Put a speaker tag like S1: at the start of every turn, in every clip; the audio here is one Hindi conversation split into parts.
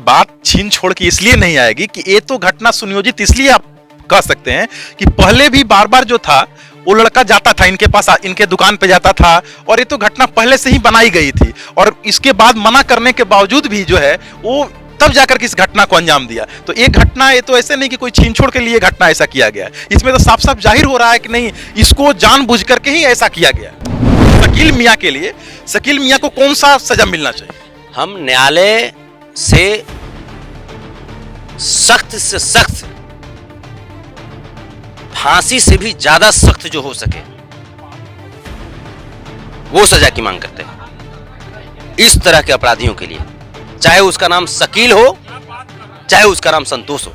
S1: बात छीन छोड़ के इसलिए नहीं आएगी कि ये तो घटना सुनियोजित इसलिए आप कह सकते हैं कि पहले भी बार बार जो था वो लड़का जाता था इनके पास, इनके दुकान पे जाता था, और ये तो घटना पहले से ही बनाई गई थी, और इसके बाद मना करने के बावजूद भी जो है वो तब जाकर के इस घटना को अंजाम दिया। तो एक घटना, ये तो ऐसे नहीं कि कोई छीन छोड़ के लिए घटना ऐसा किया गया, इसमें तो साफ साफ जाहिर हो रहा है कि नहीं, इसको जानबूझ करके ही ऐसा किया गया। शकील मियां के लिए, शकील मियां को कौन सा सजा मिलना चाहिए?
S2: हम न्यायालय से सख्त फांसी से भी ज्यादा सख्त जो हो सके वो सजा की मांग करते हैं इस तरह के अपराधियों के लिए, चाहे उसका नाम शकील हो चाहे उसका नाम संतोष हो।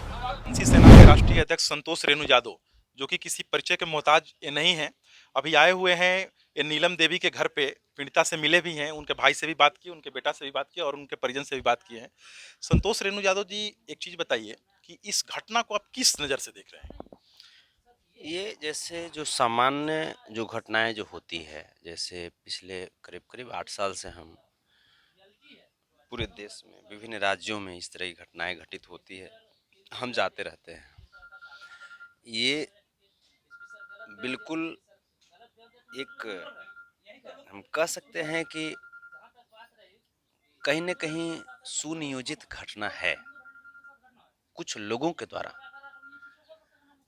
S1: एनसी सेना के राष्ट्रीय अध्यक्ष संतोष रेणु यादव, जो कि किसी परिचय के मोहताज ये नहीं है, अभी आए हुए हैं ये नीलम देवी के घर पे, पीड़िता से मिले भी हैं, उनके भाई से भी बात की, उनके बेटा से भी बात की और उनके परिजन से भी बात की है। संतोष रेणु यादव जी, एक चीज बताइए कि इस घटना को आप किस नज़र से देख रहे हैं?
S2: ये जैसे जो सामान्य जो घटनाएं जो होती है, जैसे पिछले करीब करीब 8 साल से हम पूरे देश में विभिन्न राज्यों में इस तरह की घटनाएं घटित होती है, हम जाते रहते हैं। ये बिल्कुल एक, हम कह सकते हैं कि कहीं न कहीं सुनियोजित घटना है कुछ लोगों के द्वारा।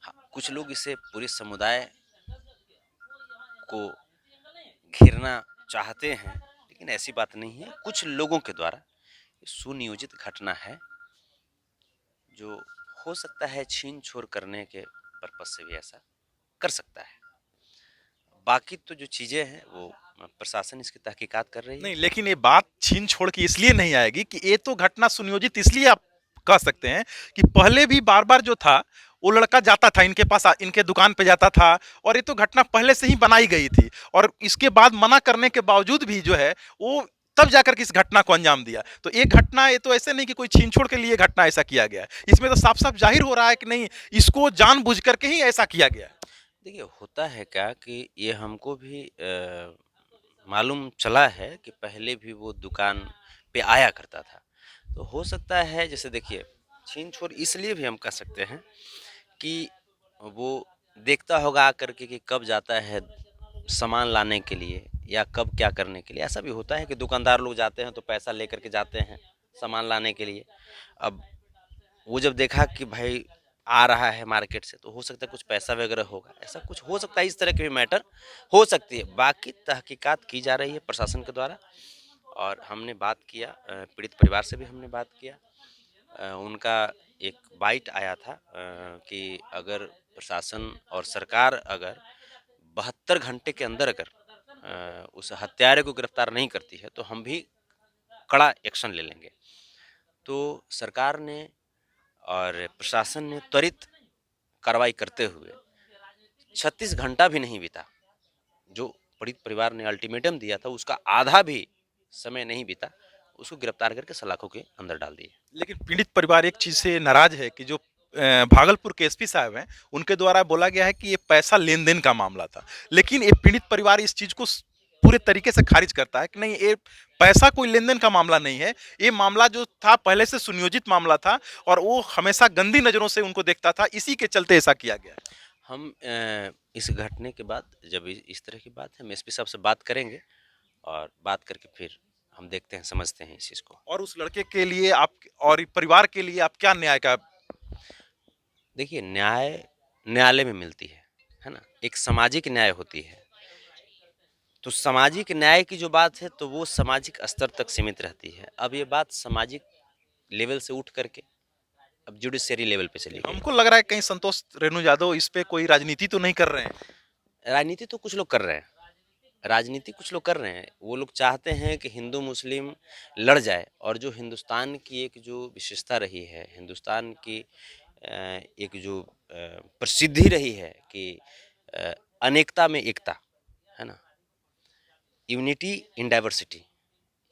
S2: हाँ, कुछ लोग इसे पूरे समुदाय को घेरना चाहते हैं, लेकिन ऐसी बात नहीं है। कुछ लोगों के द्वारा सुनियोजित घटना है, जो हो सकता है छीन छोड़ करने के पर्पज से भी ऐसा कर सकता है। बाकी तो जो चीज़ें हैं वो प्रशासन इसकी तहकीकात कर रही है।
S1: नहीं, लेकिन ये बात छीन छोड़ के इसलिए नहीं आएगी कि ये तो घटना सुनियोजित इसलिए आप कह सकते हैं कि पहले भी बार बार जो था वो लड़का जाता था इनके पास, इनके दुकान पे जाता था, और ये तो घटना पहले से ही बनाई गई थी, और इसके बाद मना करने के बावजूद भी जो है वो तब जाकर के इस घटना को अंजाम दिया। तो एक घटना, ये तो ऐसे नहीं कि कोई छीन छोड़ के लिए घटना ऐसा किया गया, इसमें तो साफ साफ जाहिर हो रहा है कि नहीं, इसको जानबूझ करके ही ऐसा किया गया।
S2: देखिए, होता है क्या कि ये हमको भी मालूम चला है कि पहले भी वो दुकान पे आया करता था। तो हो सकता है, जैसे देखिए, छीन छोड़ इसलिए भी हम कह सकते हैं कि वो देखता होगा आकर के कि कब जाता है सामान लाने के लिए या कब क्या करने के लिए। ऐसा भी होता है कि दुकानदार लोग जाते हैं तो पैसा लेकर के जाते हैं सामान लाने के लिए। अब वो जब देखा कि भाई आ रहा है मार्केट से, तो हो सकता है कुछ पैसा वगैरह होगा, ऐसा कुछ हो सकता है, इस तरह के भी मैटर हो सकती है। बाकी तहकीकात की जा रही है प्रशासन के द्वारा, और हमने बात किया पीड़ित परिवार से भी हमने बात किया। उनका एक बाइट आया था कि अगर प्रशासन और सरकार अगर 72 घंटे के अंदर अगर उस हत्यारे को गिरफ्तार नहीं करती है तो हम भी कड़ा एक्शन ले लेंगे। तो सरकार ने और प्रशासन ने त्वरित कार्रवाई करते हुए 36 घंटा भी नहीं बीता, जो पीड़ित परिवार ने अल्टीमेटम दिया था उसका आधा भी समय नहीं बीता, उसको गिरफ्तार करके सलाखों के अंदर डाल दिए।
S1: लेकिन पीड़ित परिवार एक चीज से नाराज है कि जो भागलपुर के एसपी साहब हैं, उनके द्वारा बोला गया है कि ये पैसा लेन देन का मामला था, लेकिन ये पीड़ित परिवार इस चीज को पूरे तरीके से खारिज करता है कि नहीं, ये पैसा कोई लेन देन का मामला नहीं है, ये मामला जो था पहले से सुनियोजित मामला था, और वो हमेशा गंदी नजरों से उनको देखता था, इसी के चलते ऐसा किया गया।
S2: हम इस घटने के बाद जब इस तरह की बात है, हम एसपी साहब से बात करेंगे और बात करके फिर हम देखते हैं, समझते हैं इस चीज़ को।
S1: और उस लड़के के लिए आप और परिवार के लिए आप क्या न्याय का?
S2: देखिए, न्याय न्यायालय में मिलती है ना, एक सामाजिक न्याय होती है। तो सामाजिक न्याय की जो बात है तो वो सामाजिक स्तर तक सीमित रहती है। अब ये बात सामाजिक लेवल से उठ करके अब जुडिशरी लेवल पे चली गई।
S1: हमको लग रहा है कहीं संतोष रेणु यादव इस पे कोई राजनीति तो नहीं कर रहे हैं।
S2: राजनीति तो कुछ लोग कर रहे हैं, राजनीति कुछ लोग कर रहे हैं। वो लोग चाहते हैं कि हिंदू मुस्लिम लड़ जाए, और जो हिंदुस्तान की एक जो विशेषता रही है, हिंदुस्तान की एक जो प्रसिद्धि रही है कि अनेकता में एकता, है ना, यूनिटी इन डाइवर्सिटी,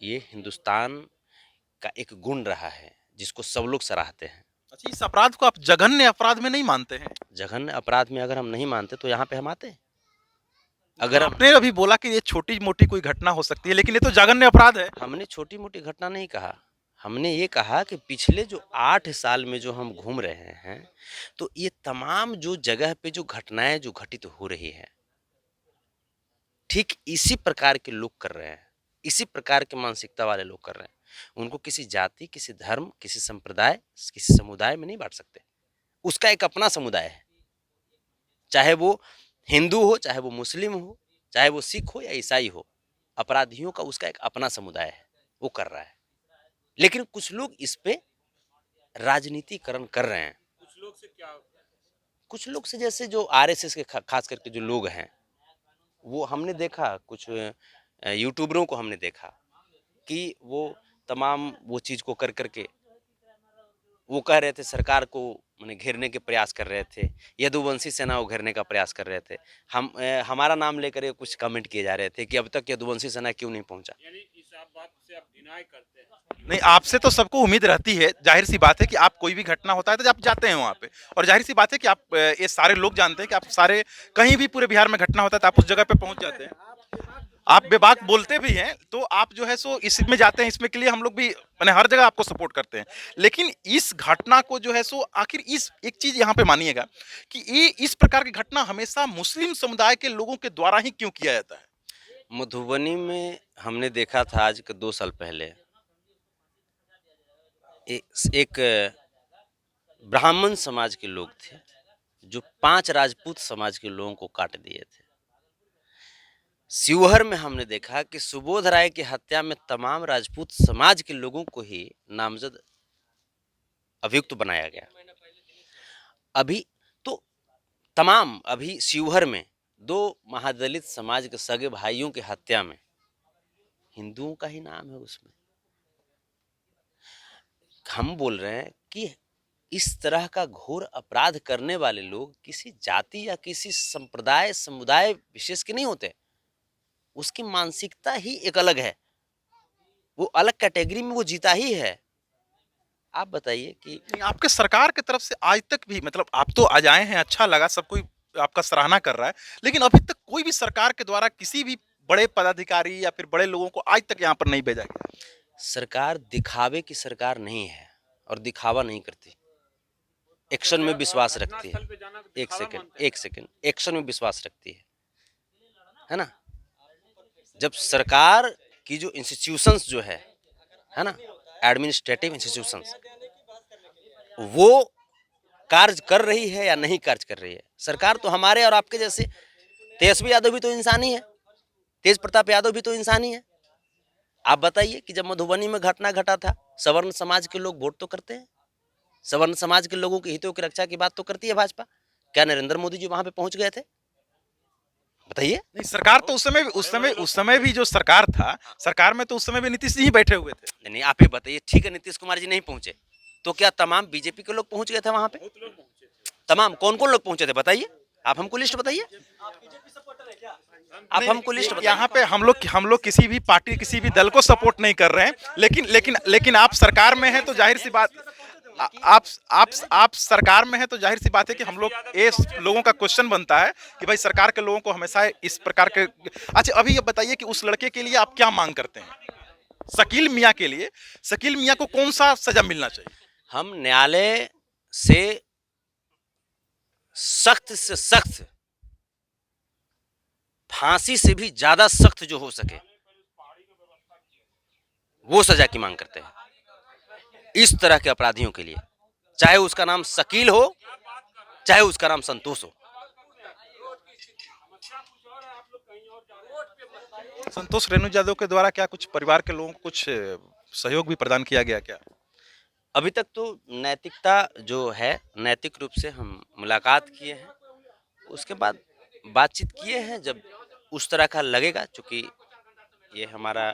S2: ये हिंदुस्तान का एक गुण रहा है जिसको सब लोग सराहते हैं।
S1: अच्छा, इस अपराध को आप जघन्य अपराध में नहीं मानते हैं?
S2: जघन्य अपराध में अगर हम नहीं मानते तो यहाँ पे हम आते हैं। अगर
S1: आपने अभी बोला कि ये छोटी मोटी कोई घटना हो सकती है, लेकिन ये तो जघन्य अपराध है।
S2: हमने छोटी मोटी घटना नहीं कहा, हमने ये कहा कि पिछले जो 8 साल में जो हम घूम रहे हैं, तो ये तमाम जो जगह पे जो घटनाएँ जो घटित हो रही हैं, ठीक इसी प्रकार के लोग कर रहे हैं, इसी प्रकार की मानसिकता वाले लोग कर रहे हैं। उनको किसी जाति, किसी धर्म, किसी संप्रदाय, किसी समुदाय में नहीं बाँट सकते। उसका एक अपना समुदाय है, चाहे वो हिंदू हो, चाहे वो मुस्लिम हो, चाहे वो सिख हो या ईसाई हो, अपराधियों का उसका एक अपना समुदाय है, वो कर रहा है। लेकिन कुछ लोग इस पे राजनीतिकरण कर रहे हैं। कुछ लोग से जैसे जो आरएसएस के खास करके जो लोग हैं, वो हमने देखा कुछ यूट्यूबरों को हमने देखा कि वो तमाम वो चीज़ को कर के वो कह रहे थे सरकार को माने घेरने के प्रयास कर रहे थे, यदुवंशी सेना को घेरने का प्रयास कर रहे थे। हमारा नाम लेकर के कुछ कमेंट किए जा रहे थे कि अब तक यदुवंशी सेना क्यों नहीं पहुंचा।
S3: यानी इस आप बात से आप डिनाई करते हैं।
S1: नहीं, आपसे तो सबको उम्मीद रहती है, जाहिर सी बात है कि आप कोई भी घटना होता है तो आप जाते हैं वहाँ पे, और जाहिर सी बात है कि आप ये सारे लोग जानते हैं कि आप सारे कहीं भी पूरे बिहार में घटना होता है तो आप उस जगह पे पहुंच जाते हैं, आप बेबाक बोलते भी हैं, तो आप जो है सो इसमें जाते हैं, इसमें के लिए हम लोग भी मैंने हर जगह आपको सपोर्ट करते हैं। लेकिन इस घटना को जो है सो आखिर इस एक चीज यहाँ पे मानिएगा कि ये इस प्रकार की घटना हमेशा मुस्लिम समुदाय के लोगों के द्वारा ही क्यों किया जाता है?
S2: मधुबनी में हमने देखा था आज के 2 साल पहले एक ब्राह्मण समाज के लोग थे जो 5 राजपूत समाज के लोगों को काट दिए थे। शिवहर में हमने देखा कि सुबोध राय की हत्या में तमाम राजपूत समाज के लोगों को ही नामजद अभियुक्त बनाया गया। अभी तो तमाम अभी शिवहर में 2 महादलित समाज के सगे भाइयों की हत्या में हिंदुओं का ही नाम है उसमें। हम बोल रहे हैं कि इस तरह का घोर अपराध करने वाले लोग किसी जाति या किसी संप्रदाय समुदाय विशेष के नहीं होते, उसकी मानसिकता ही एक अलग है, वो अलग कैटेगरी में वो जीता ही है। आप बताइए कि
S1: नहीं, आपके सरकार की तरफ से आज तक भी मतलब आप तो आज आए हैं, अच्छा लगा, सब कोई आपका सराहना कर रहा है, लेकिन अभी तक कोई भी सरकार के द्वारा किसी भी बड़े पदाधिकारी या फिर बड़े लोगों को आज तक यहाँ पर नहीं भेजा गया।
S2: सरकार दिखावे की सरकार नहीं है और दिखावा नहीं करती, एक्शन में विश्वास रखती है। एक सेकंड एक्शन में विश्वास रखती है ना। जब सरकार की जो इंस्टीट्यूशंस जो है ना, एडमिनिस्ट्रेटिव इंस्टीट्यूशंस, वो कार्य कर रही है या नहीं कार्य कर रही है। सरकार तो हमारे और आपके जैसे, तेजस्वी यादव भी तो इंसान ही है, तेज प्रताप यादव भी तो इंसान ही है। आप बताइए कि जब मधुबनी में घटना घटा था, सवर्ण समाज के लोग वोट तो करते हैं, सवर्ण समाज के लोगों के हितों की रक्षा की बात तो करती है भाजपा। क्या नरेंद्र मोदी जी वहां पे पहुंच गए थे? बताइए।
S1: नहीं, सरकार तो उस समय भी जो सरकार था, सरकार में तो उस समय भी नीतीश जी ही बैठे हुए थे।
S2: नहीं, आप ही बताइए। ठीक है, नीतीश कुमार जी नहीं पहुंचे, तो क्या तमाम बीजेपी के लोग पहुंच गए थे वहां पे? तमाम कौन कौन लोग पहुंचे थे बताइए, आप हमको लिस्ट बताइए। आप हमको लिस्ट बताइए।
S1: यहाँ पे हम लोग किसी भी पार्टी किसी भी दल को सपोर्ट नहीं कर रहे हैं, लेकिन आप सरकार में हैं तो जाहिर सी बात, आप सरकार में हैं तो जाहिर सी बात है कि हम लोग ये लोगों का क्वेश्चन बनता है कि भाई सरकार के लोगों को हमेशा इस प्रकार के। अच्छा, अभी ये बताइए कि उस लड़के के लिए आप क्या मांग करते हैं? शकील मियां के लिए, शकील मियां को कौन सा सजा मिलना चाहिए?
S2: हम न्यायालय से सख्त फांसी से भी ज्यादा सख्त जो हो सके वो सजा की मांग करते हैं इस तरह के अपराधियों के लिए, चाहे उसका नाम शकील हो, चाहे उसका नाम संतोष हो।
S1: संतोष रेणु यादव के द्वारा क्या कुछ परिवार के लोगों को कुछ सहयोग भी प्रदान किया गया क्या?
S2: अभी तक तो नैतिकता जो है, नैतिक रूप से हम मुलाकात किए हैं, उसके बाद बातचीत किए हैं। जब उस तरह का लगेगा, चूँकि ये हमारा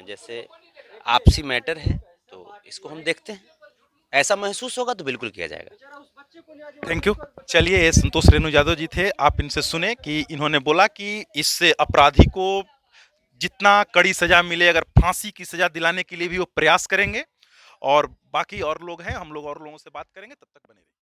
S2: जैसे आपसी मैटर है, तो इसको हम देखते हैं, ऐसा महसूस होगा तो बिल्कुल किया जाएगा।
S1: Thank you. चलिए, ये संतोष रेणु यादव जी थे, आप इनसे सुने कि इन्होंने बोला कि इस अपराधी को जितना कड़ी सजा मिले, अगर फांसी की सजा दिलाने के लिए भी वो प्रयास करेंगे, और बाकी और लोग हैं, हम लोग और लोगों से बात करेंगे, तब तक बने रहिए।